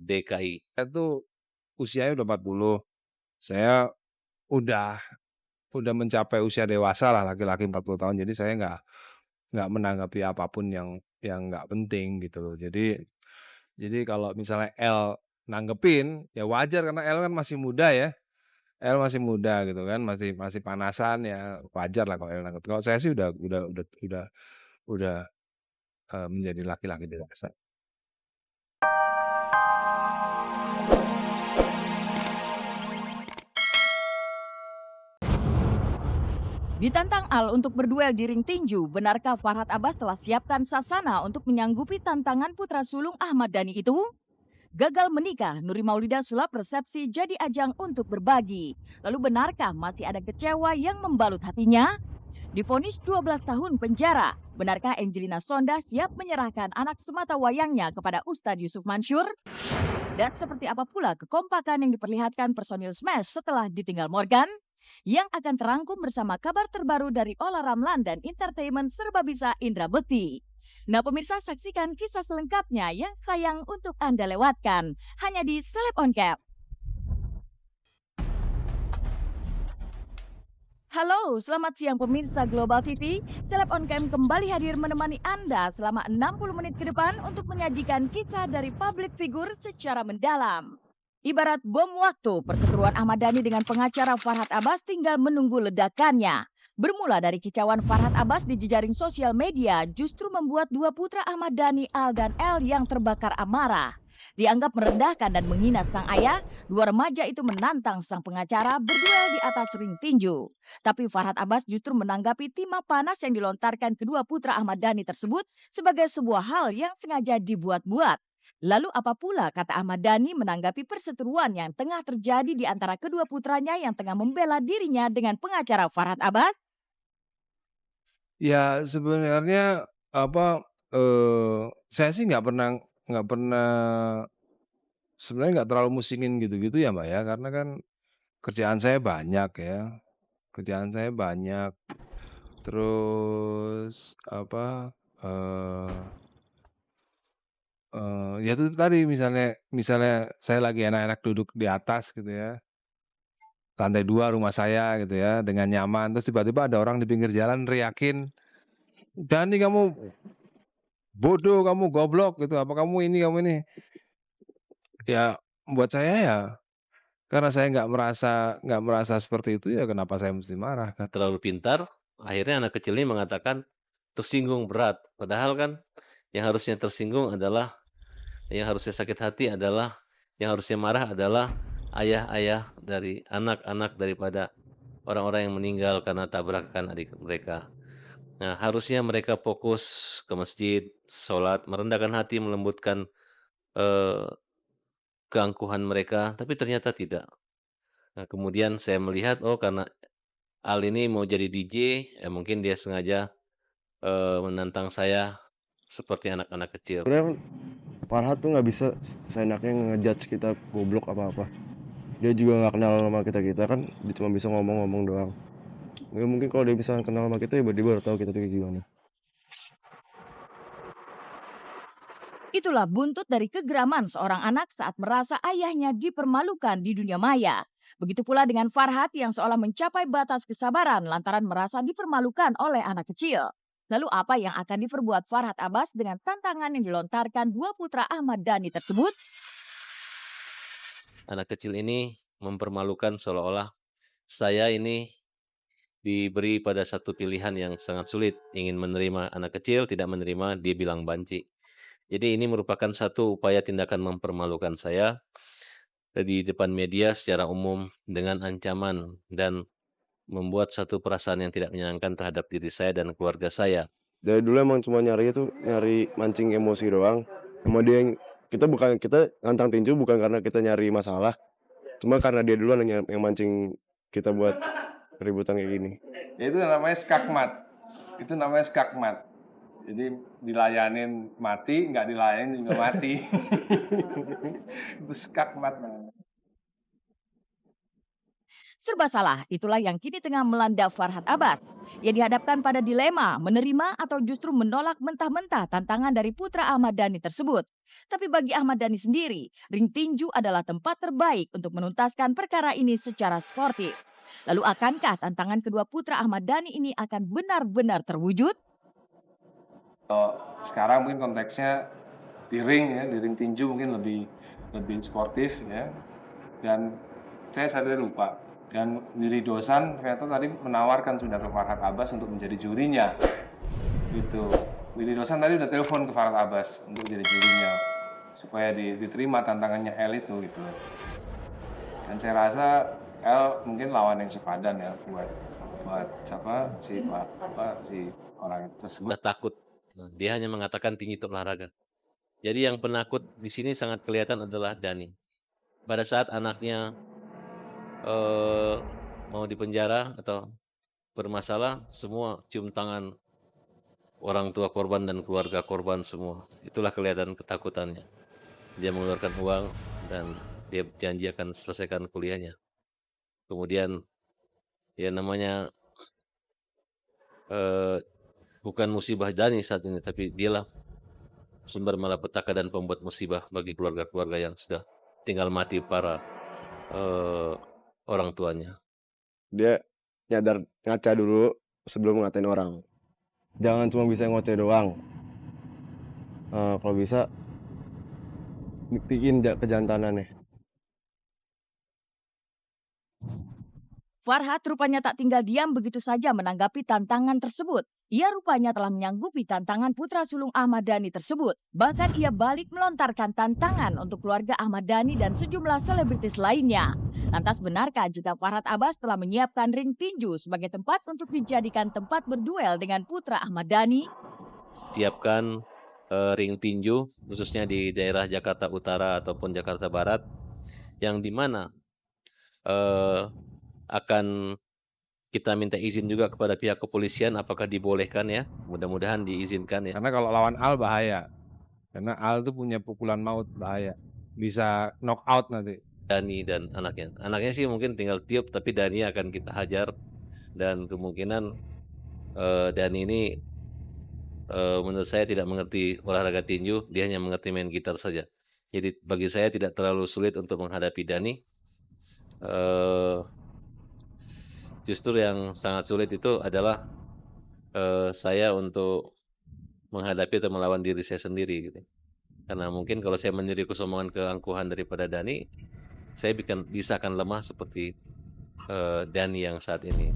DKI. Itu usianya udah 40, saya udah udah mencapai usia dewasa lah, laki-laki 40 tahun, jadi saya nggak menanggapi apapun yang nggak penting gitu loh. Jadi kalau misalnya L nanggepin, ya wajar karena L kan masih muda ya, L masih muda gitu kan, masih masih panasan ya wajar lah kalau L nanggepin. Kalau saya sih udah, menjadi laki-laki dewasa. Ditantang Al untuk berduel di ring tinju, benarkah Farhad Abbas telah siapkan sasana untuk menyanggupi tantangan putra sulung Ahmad Dhani itu? Gagal menikah, Nuri Maulida sulap resepsi jadi ajang untuk berbagi. Lalu benarkah masih ada kecewa yang membalut hatinya? Divonis 12 tahun penjara, benarkah Angelina Sonda siap menyerahkan anak semata wayangnya kepada Ustadz Yusuf Mansur? Dan seperti apa pula kekompakan yang diperlihatkan personil Smash setelah ditinggal Morgan? Yang akan terangkum bersama kabar terbaru dari Ola Ramlan dan Entertainment Serba Bisa Indra Bekti. Nah pemirsa, saksikan kisah selengkapnya yang sayang untuk Anda lewatkan hanya di Seleb On Cap. Halo, selamat siang pemirsa Global TV. Seleb On Cam kembali hadir menemani Anda selama 60 menit ke depan untuk menyajikan kisah dari public figure secara mendalam. Ibarat bom waktu, perseteruan Ahmad Dhani dengan pengacara Farhad Abbas tinggal menunggu ledakannya. Bermula dari kicauan Farhad Abbas di jejaring sosial media justru membuat dua putra Ahmad Dhani, Al dan El yang terbakar amarah. Dianggap merendahkan dan menghina sang ayah, dua remaja itu menantang sang pengacara berduel di atas ring tinju. Tapi Farhad Abbas justru menanggapi timah panas yang dilontarkan kedua putra Ahmad Dhani tersebut sebagai sebuah hal yang sengaja dibuat-buat. Lalu apa pula kata Ahmad Dhani menanggapi perseteruan yang tengah terjadi di antara kedua putranya yang tengah membela dirinya dengan pengacara Farhad Abbas? Ya sebenarnya apa, saya sih nggak pernah sebenarnya nggak terlalu musingin gitu-gitu ya, Mbak, ya, karena kan kerjaan saya banyak ya, kerjaan saya banyak, terus apa, eee ya itu tadi misalnya misalnya saya lagi enak-enak duduk di atas gitu ya, lantai 2 rumah saya gitu ya, dengan nyaman, terus tiba-tiba ada orang di pinggir jalan neriakin, "Dani kamu bodoh, kamu goblok," gitu, "apa kamu ini." Ya buat saya ya, karena saya nggak merasa seperti itu, ya kenapa saya mesti marah kan. Terlalu pintar, akhirnya anak kecil ini mengatakan tersinggung berat. Padahal kan yang harusnya tersinggung adalah, yang harusnya sakit hati adalah, yang harusnya marah adalah ayah-ayah dari anak-anak daripada orang-orang yang meninggal karena tabrakan adik mereka. Nah, harusnya mereka fokus ke masjid, sholat, merendahkan hati, melembutkan eh, keangkuhan mereka, tapi ternyata tidak. Nah, kemudian saya melihat, oh karena Al ini mau jadi DJ, ya mungkin dia sengaja menantang saya seperti anak-anak kecil. Sebenarnya Farhad tuh nggak bisa seenaknya ngejudge kita goblok apa-apa. Dia juga nggak kenal sama kita kan, dia cuma bisa ngomong-ngomong doang. Ya mungkin kalau dia bisa kenal sama kita, ya dia baru tahu kita tuh kayak gimana. Itulah buntut dari kegeraman seorang anak saat merasa ayahnya dipermalukan di dunia maya. Begitu pula dengan Farhad yang seolah mencapai batas kesabaran lantaran merasa dipermalukan oleh anak kecil. Lalu apa yang akan diperbuat Farhad Abbas dengan tantangan yang dilontarkan dua putra Ahmad Dhani tersebut? Anak kecil ini mempermalukan seolah-olah saya ini diberi pada satu pilihan yang sangat sulit. Ingin menerima anak kecil, tidak menerima, dia bilang banci. Jadi ini merupakan satu upaya tindakan mempermalukan saya di depan media secara umum dengan ancaman dan membuat satu perasaan yang tidak menyenangkan terhadap diri saya dan keluarga saya. Dari dulu emang cuma nyari itu, nyari mancing emosi doang. Kemudian kita ngantang tinju bukan karena kita nyari masalah, cuma karena dia duluan yang mancing kita buat keributan kayak gini. Ya itu namanya skakmat, itu namanya skakmat. Jadi dilayanin mati, nggak dilayanin juga mati. Itu skakmat namanya. Serba salah, itulah yang kini tengah melanda Farhad Abbas. Ia dihadapkan pada dilema menerima atau justru menolak mentah-mentah tantangan dari putra Ahmad Dhani tersebut. Tapi bagi Ahmad Dhani sendiri, ring tinju adalah tempat terbaik untuk menuntaskan perkara ini secara sportif. Lalu akankah tantangan kedua putra Ahmad Dhani ini akan benar-benar terwujud? Sekarang mungkin konteksnya di ring tinju mungkin lebih sportif ya. Dan saya sadar lupa. Dan Willy Dosan ternyata tadi menawarkan sudah ke Farhad Abbas untuk menjadi jurinya. Gitu. Willy Dosan tadi udah telepon ke Farhad Abbas untuk jadi jurinya supaya diterima tantangannya L itu gitu. Dan saya rasa L mungkin lawan yang sepadan ya buat si orang tersebut. Sudah takut. Nah, dia hanya mengatakan tinggi itu olahraga. Jadi yang penakut di sini sangat kelihatan adalah Dhani. Pada saat anaknya mau dipenjara atau bermasalah, semua cium tangan orang tua korban dan keluarga korban semua. Itulah kelihatan ketakutannya. Dia mengeluarkan uang dan dia janji akan selesaikan kuliahnya. Kemudian ya namanya bukan musibah Dhani saat ini, tapi dialah sumber malapetaka dan pembuat musibah bagi keluarga-keluarga yang sudah tinggal mati para orang tuanya. Dia nyadar ngaca dulu sebelum ngatain orang. Jangan cuma bisa ngoceh doang. Kalau bisa buktiin kejantanannya. Farhad rupanya tak tinggal diam begitu saja menanggapi tantangan tersebut. Ia rupanya telah menyanggupi tantangan putra sulung Ahmad Dhani tersebut. Bahkan ia balik melontarkan tantangan untuk keluarga Ahmad Dhani dan sejumlah selebritis lainnya. Lantas benarkah jika Farhad Abbas telah menyiapkan ring tinju sebagai tempat untuk dijadikan tempat berduel dengan putra Ahmad Dhani? Siapkan ring tinju khususnya di daerah Jakarta Utara ataupun Jakarta Barat yang dimana akan kita minta izin juga kepada pihak kepolisian apakah dibolehkan ya. Mudah-mudahan diizinkan ya. Karena kalau lawan Al bahaya. Karena Al itu punya pukulan maut bahaya. Bisa knock out nanti. Dhani dan anaknya. Anaknya sih mungkin tinggal tiup tapi Dhani akan kita hajar dan kemungkinan Dhani ini menurut saya tidak mengerti olahraga tinju, dia hanya mengerti main gitar saja. Jadi bagi saya tidak terlalu sulit untuk menghadapi Dhani. Justru yang sangat sulit itu adalah saya untuk menghadapi atau melawan diri saya sendiri gitu. Karena mungkin kalau saya meniru kesombongan keangkuhan daripada Dhani, saya bisa akan lemah seperti Dhani yang saat ini.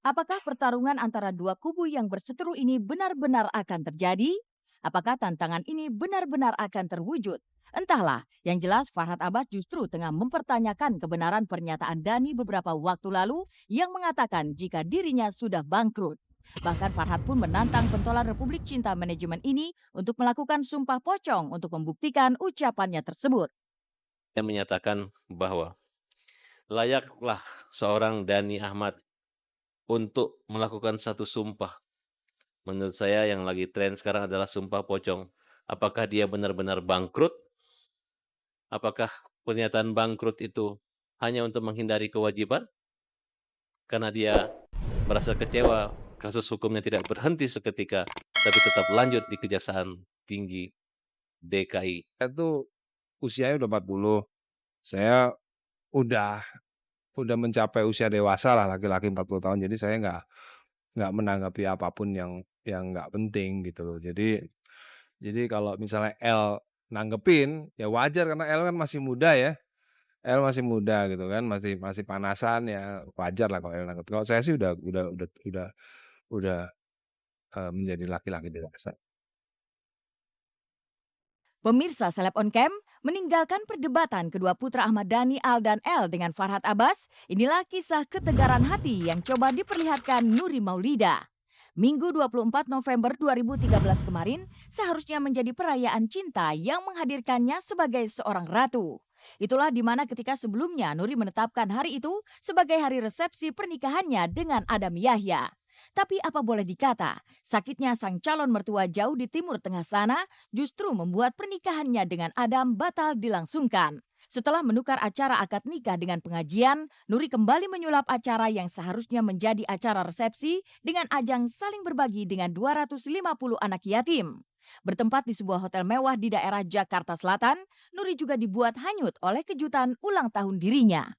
Apakah pertarungan antara dua kubu yang berseteru ini benar-benar akan terjadi? Apakah tantangan ini benar-benar akan terwujud? Entahlah, yang jelas Farhad Abbas justru tengah mempertanyakan kebenaran pernyataan Dhani beberapa waktu lalu yang mengatakan jika dirinya sudah bangkrut. Bahkan Farhad pun menantang pentolan Republik Cinta Manajemen ini untuk melakukan sumpah pocong untuk membuktikan ucapannya tersebut. Dia menyatakan bahwa layaklah seorang Dhani Ahmad untuk melakukan satu sumpah. Menurut saya yang lagi tren sekarang adalah sumpah pocong. Apakah dia benar-benar bangkrut? Apakah pernyataan bangkrut itu hanya untuk menghindari kewajiban? Karena dia merasa kecewa kasus hukumnya tidak berhenti seketika, tapi tetap lanjut di Kejaksaan Tinggi DKI. Itu usianya udah 40. Saya udah mencapai usia dewasa lah, laki-laki 40 tahun. Jadi saya nggak menanggapi apapun yang nggak penting gitu loh. Jadi kalau misalnya L nanggepin ya wajar karena L kan masih muda ya. L masih muda gitu kan, masih panasan ya wajar lah kalau L nanggepin. Kalau saya sih udah menjadi laki-laki dewasa. Pemirsa Seleb On Cam, meninggalkan perdebatan kedua putra Ahmad Dhani, Al dan L dengan Farhad Abbas, inilah kisah ketegaran hati yang coba diperlihatkan Nuri Maulida. Minggu 24 November 2013 kemarin seharusnya menjadi perayaan cinta yang menghadirkannya sebagai seorang ratu. Itulah di mana ketika sebelumnya Nuri menetapkan hari itu sebagai hari resepsi pernikahannya dengan Adam Yahya. Tapi apa boleh dikata, sakitnya sang calon mertua jauh di timur tengah sana justru membuat pernikahannya dengan Adam batal dilangsungkan. Setelah menukar acara akad nikah dengan pengajian, Nuri kembali menyulap acara yang seharusnya menjadi acara resepsi dengan ajang saling berbagi dengan 250 anak yatim. Bertempat di sebuah hotel mewah di daerah Jakarta Selatan, Nuri juga dibuat hanyut oleh kejutan ulang tahun dirinya.